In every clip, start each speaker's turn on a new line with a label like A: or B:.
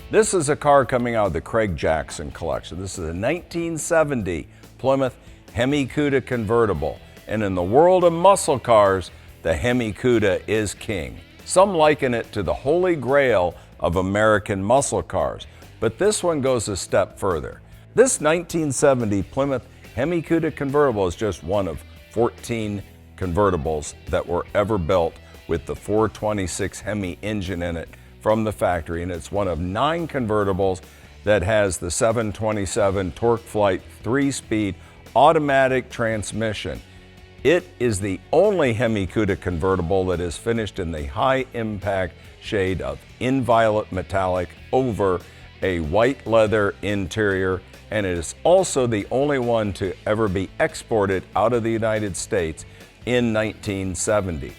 A: This is a car coming out of the Craig Jackson collection. This is a 1970 Plymouth HEMI Cuda Convertible. And in the world of muscle cars, the HEMI Cuda is king. Some liken it to the holy grail of American muscle cars, but this one goes a step further. This 1970 Plymouth HEMI Cuda Convertible is just one of 14 convertibles that were ever built with the 426 HEMI engine in it from the factory, and it's one of 9 convertibles that has the 727 TorqueFlite 3-speed automatic transmission. It is the only HEMI Cuda convertible that is finished in the high impact shade of inviolate metallic over a white leather interior, and it is also the only one to ever be exported out of the United States in 1970.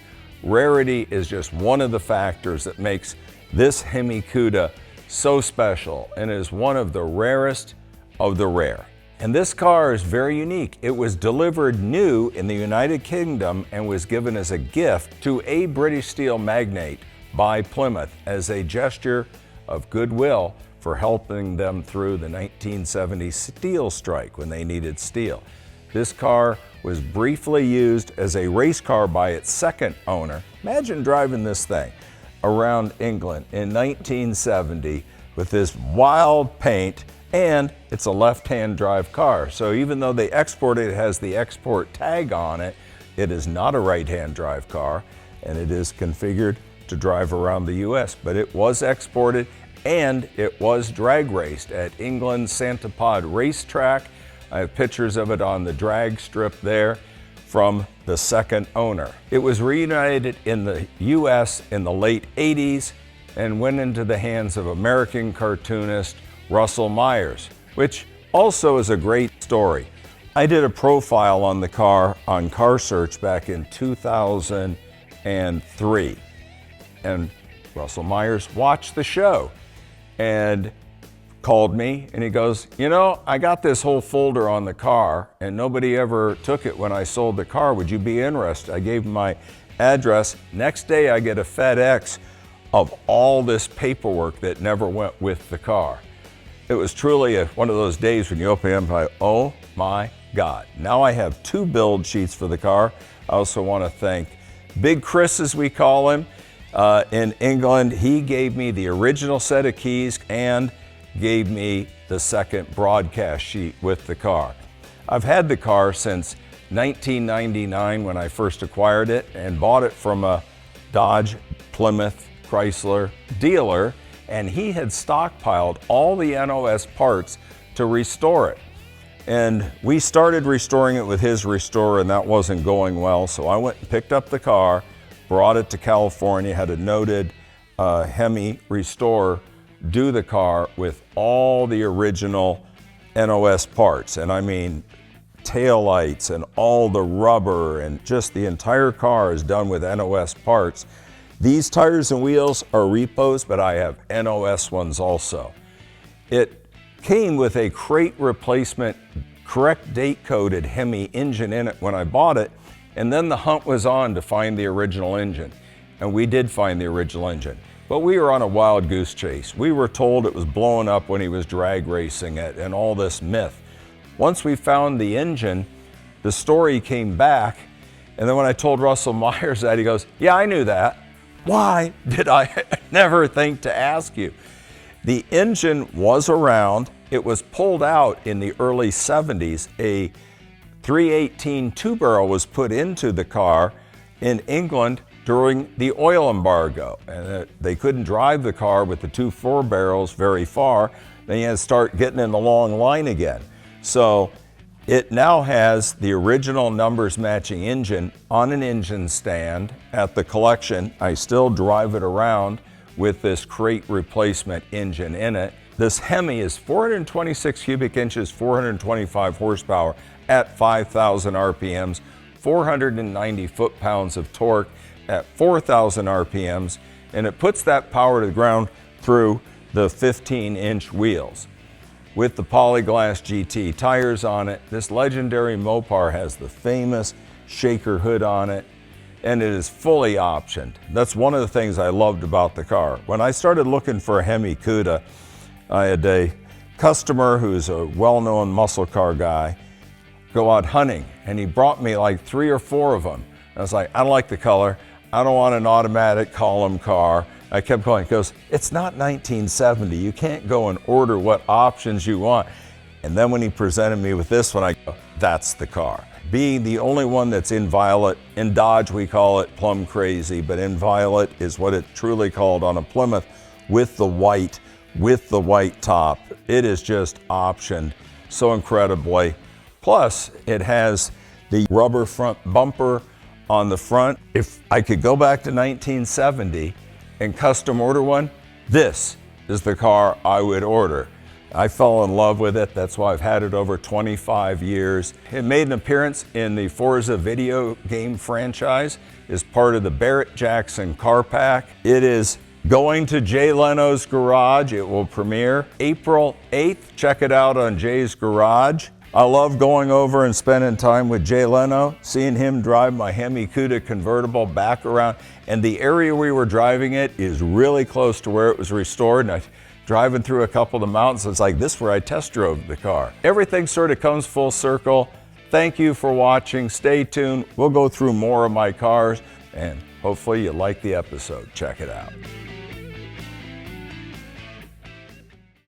A: Rarity is just one of the factors that makes this HEMI Cuda so special, and is one of the rarest of the rare. And this car is very unique. It was delivered new in the United Kingdom and was given as a gift to a British steel magnate by Plymouth as a gesture of goodwill for helping them through the 1970 steel strike when they needed steel. This car was briefly used as a race car by its second owner. Imagine driving this thing around England in 1970 with this wild paint, and it's a left-hand drive car. So even though they exported it, has the export tag on it, it is not a right-hand drive car, and it is configured to drive around the US, but it was exported and it was drag raced at England's Santa Pod racetrack. I have pictures of it on the drag strip there from the second owner. It was reunited in the US in the late 80s and went into the hands of American cartoonist Russell Myers, which also is a great story. I did a profile on the car on Car Search back in 2003, and Russell Myers watched the show and called me and he goes, you know, I got this whole folder on the car and nobody ever took it when I sold the car. Would you be interested? I gave him my address. Next day I get a FedEx of all this paperwork that never went with the car. It was truly one of those days when you open it up and like, oh my God. Now I have 2 build sheets for the car. I also want to thank Big Chris, as we call him, in England. He gave me the original set of keys and gave me the second broadcast sheet with the car. I've had the car since 1999 when I first acquired it and bought it from a Dodge, Plymouth, Chrysler dealer, and he had stockpiled all the NOS parts to restore it. And we started restoring it with his restorer, and that wasn't going well, so I went and picked up the car, brought it to California, had a noted HEMI restorer do the car with all the original NOS parts. And I mean, taillights and all the rubber and just the entire car is done with NOS parts. These tires and wheels are repos, but I have NOS ones also. It came with a crate replacement, correct date coded HEMI engine in it when I bought it. And then the hunt was on to find the original engine. And we did find the original engine. But we were on a wild goose chase. We were told it was blowing up when he was drag racing it and all this myth. Once we found the engine, the story came back. And then when I told Russell Myers that, he goes, yeah, I knew that. Why did I never think to ask you? The engine was around. It was pulled out in the early 70s. A 318 2-barrel was put into the car in England during the oil embargo, and they couldn't drive the car with the 2 4-barrels very far. Then you had to start getting in the long line again. So it now has the original numbers matching engine on an engine stand at the collection. I still drive it around with this crate replacement engine in it. This HEMI is 426 cubic inches, 425 horsepower at 5,000 RPMs, 490 foot-pounds of torque at 4,000 RPMs, and it puts that power to the ground through the 15-inch wheels. With the Polyglass GT tires on it, this legendary Mopar has the famous shaker hood on it, and it is fully optioned. That's one of the things I loved about the car. When I started looking for a HEMI Cuda, I had a customer who's a well-known muscle car guy go out hunting, and he brought me like 3 or 4 of them. I was like, I don't like the color. I don't want an automatic column car. I kept going. He goes, it's not 1970. You can't go and order what options you want. And then when he presented me with this one, I go, that's the car. Being the only one that's in violet, in Dodge we call it plum crazy, but in violet is what it's truly called on a Plymouth, with the white top. It is just optioned so incredibly. Plus, it has the rubber front bumper on the front. If I could go back to 1970 and custom order one, this is the car I would order. I fell in love with it. That's why I've had it over 25 years. It made an appearance in the Forza video game franchise as part of the Barrett-Jackson car pack. It is going to Jay Leno's garage. It will premiere April 8th. Check it out on Jay's garage. I love going over and spending time with Jay Leno, seeing him drive my HEMI Cuda convertible back around. And the area we were driving it is really close to where it was restored. And driving through a couple of the mountains, it's like this is where I test drove the car. Everything sort of comes full circle. Thank you for watching. Stay tuned. We'll go through more of my cars, and hopefully you like the episode. Check it out.